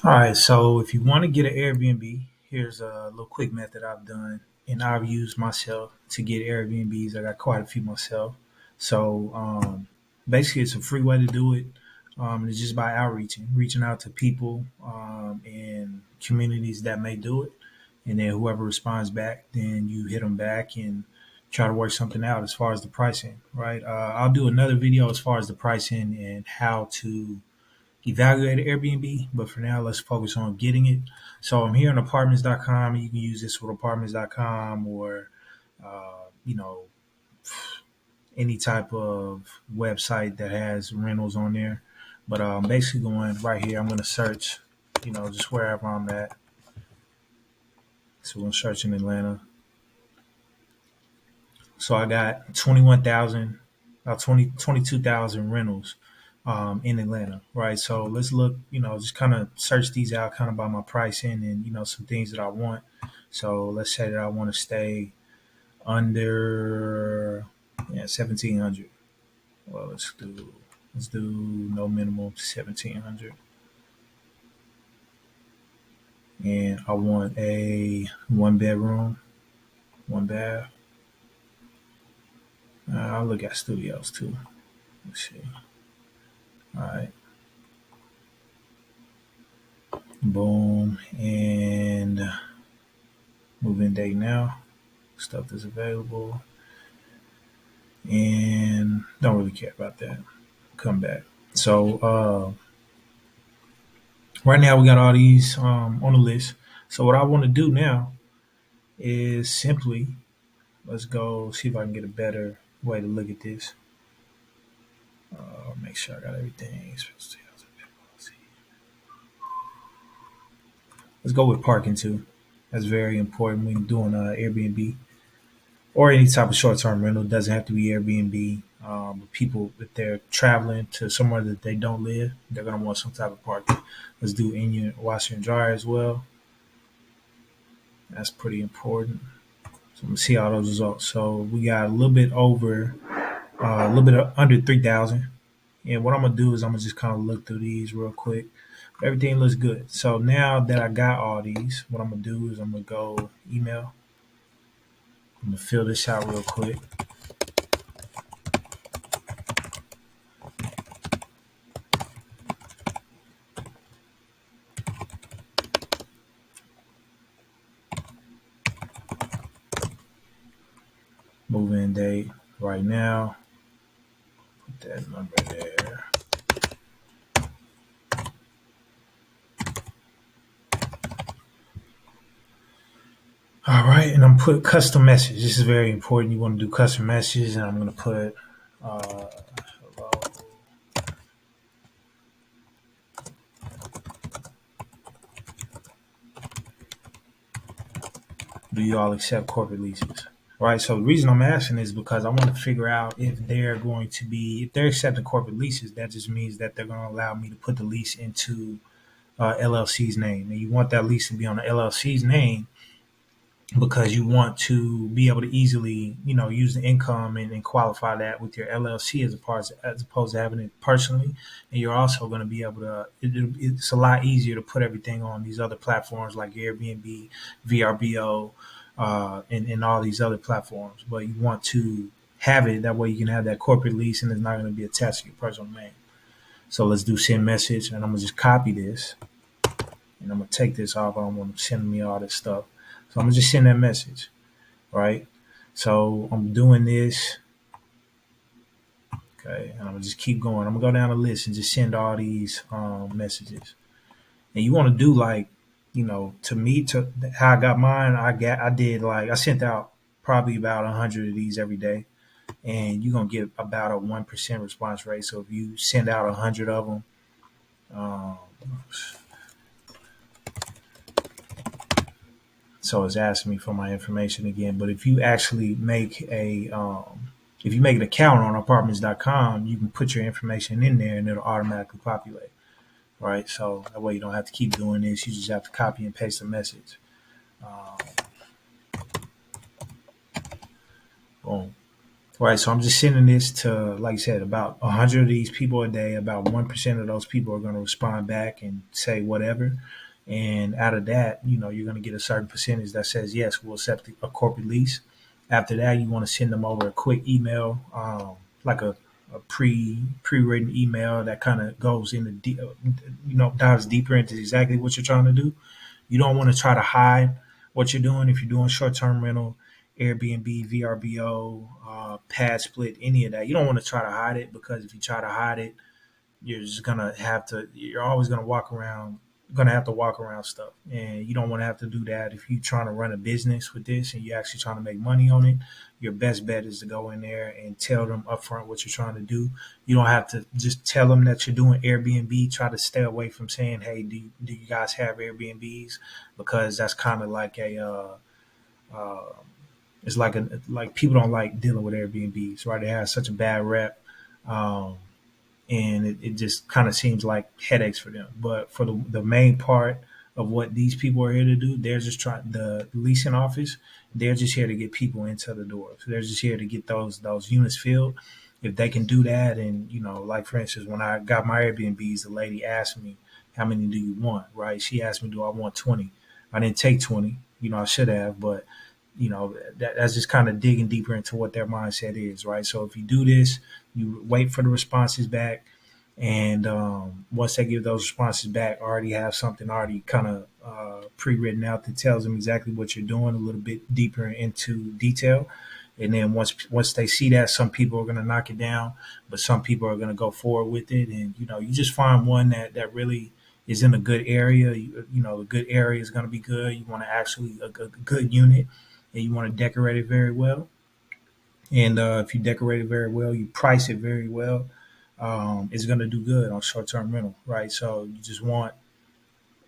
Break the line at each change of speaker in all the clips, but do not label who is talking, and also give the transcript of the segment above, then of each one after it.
All right, so if you want to get an Airbnb, here's a little quick method I've done, and I've used myself to get Airbnbs. I got quite a few myself. So basically, it's a free way to do it. It's just by outreaching, reaching out to people and communities that may do it, and then whoever responds back, then you hit them back and try to work something out as far as the pricing. Right? I'll do another video as far as the pricing and how to evaluate an Airbnb, but for now, let's focus on getting it. So I'm here on apartments.com. You can use this with apartments.com or, you know, any type of website that has rentals on there. But basically going right here, I'm going to search, just wherever I'm at. So I'm searching Atlanta. So I got 21,000, about 22,000 rentals in Atlanta, right? So let's look, just kind of search these out kind of by my pricing and, some things that I want. So let's say that I want to stay under 1,700. Well, let's do no minimum 1,700. And I want a one bedroom, one bath. I'll look at studios too. Let's see. All right. Boom. And move-in date now. Stuff that's available. And don't really care about that. Come back. So right now we got all these on the list. So what I want to do now is simply let's go see if I can get a better way to look at this. Make sure I got everything. Let's go with parking too. That's very important when doing Airbnb or any type of short-term rental. It doesn't have to be Airbnb. But people, if they're traveling to somewhere that they don't live, they're gonna want some type of parking. Let's do in your washer and dryer as well. That's pretty important. So I'm gonna see all those results. So we got a little bit over, a little bit under 3,000. And what I'm gonna do is I'm gonna just kind of look through these real quick. Everything looks good. So now that I got all these, what I'm gonna do is I'm gonna go email. I'm gonna fill this out real quick. Move-in date right now. Put that number there. All right, and I'm put custom message. This is very important. You want to do custom messages, and I'm going to put hello. Do you all accept corporate leases? Right. So the reason I'm asking is because I want to figure out if they're accepting corporate leases. That just means that they're going to allow me to put the lease into LLC's name, and you want that lease to be on the LLC's name because you want to be able to easily, use the income and qualify that with your LLC as opposed to having it personally. And you're also going to be able to. It's a lot easier to put everything on these other platforms like Airbnb, VRBO, and all these other platforms. But you want to have it that way you can have that corporate lease and it's not going to be attached to your personal name. So let's do send message, and I'm gonna just copy this, and I'm gonna take this off. I don't want them sending me all this stuff. So I'm gonna just send that message, right? So I'm doing this, okay, and I'm gonna just keep going. I'm gonna go down the list and just send all these messages. And you want to do like, to me, to how I got mine. I sent out probably about 100 of these every day, and you're gonna get about a 1% response rate. So if you send out 100 of them, um, so it's asking me for my information again. But if you actually if you make an account on apartments.com, you can put your information in there and it'll automatically populate, right? So that way you don't have to keep doing this. You just have to copy and paste the message. Um, Boom. Right. So I'm just sending this to, like I said, about 100 of these people a day. About 1% of those people are going to respond back and say whatever. And out of that, you're going to get a certain percentage that says, yes, we'll accept a corporate lease. After that, you want to send them over a quick email, like a pre-written email that kind of goes into, dives deeper into exactly what you're trying to do. You don't want to try to hide what you're doing. If you're doing short-term rental, Airbnb, VRBO, pad split, any of that, you don't want to try to hide it, because if you try to hide it, you're always gonna walk around, gonna have to walk around stuff, and you don't want to have to do that. If you're trying to run a business with this and you're actually trying to make money on it, your best bet is to go in there and tell them upfront what you're trying to do. You don't have to just tell them that you're doing Airbnb. Try to stay away from saying, "Hey, do you guys have Airbnbs?" Because that's kind of like uh, it's like people don't like dealing with Airbnbs, right? They have such a bad rep. Um, and it just kind of seems like headaches for them. But for the main part of what these people are here to do, they're just trying, the leasing office. They're just here to get people into the door. So they're just here to get those units filled. If they can do that, and like for instance, when I got my Airbnbs, the lady asked me, "How many do you want?" Right? She asked me, "Do I want 20?" I didn't take 20. I should have, but that's just kind of digging deeper into what their mindset is, right? So if you do this, you wait for the responses back, and once they give those responses back, already have something already kind of pre-written out that tells them exactly what you're doing, a little bit deeper into detail. And then once they see that, some people are going to knock it down, but some people are going to go forward with it. And you just find one that really is in a good area. A good area is going to be good. You want to actually a good unit, and you want to decorate it very well. And if you decorate it very well, you price it very well, it's going to do good on short term rental, right? So you just want,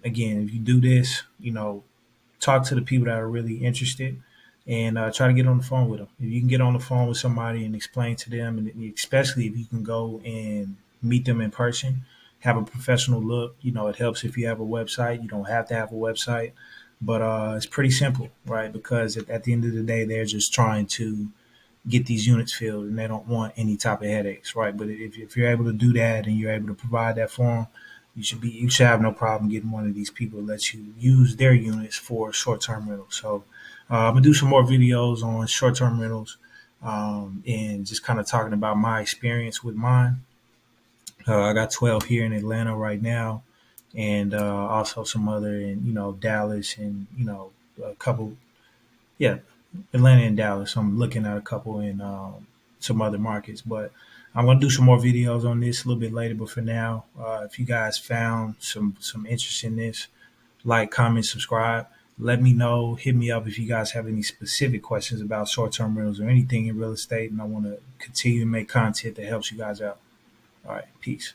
again, if you do this, talk to the people that are really interested, and try to get on the phone with them. If you can get on the phone with somebody and explain to them, and especially if you can go and meet them in person, have a professional look. It helps if you have a website. You don't have to have a website, but it's pretty simple, right? Because at the end of the day, they're just trying to get these units filled, and they don't want any type of headaches, right? But if you're able to do that and you're able to provide that for them, you should have no problem getting one of these people that lets you use their units for short term rentals. So I'm gonna do some more videos on short term rentals, and just kind of talking about my experience with mine. I got 12 here in Atlanta right now, and also some other in Dallas, and a couple, yeah, Atlanta and Dallas. I'm looking at a couple in some other markets, but I'm gonna do some more videos on this a little bit later. But for now, if you guys found some interest in this, like, comment, subscribe. Let me know. Hit me up if you guys have any specific questions about short-term rentals or anything in real estate, and I want to continue to make content that helps you guys out. All right, peace.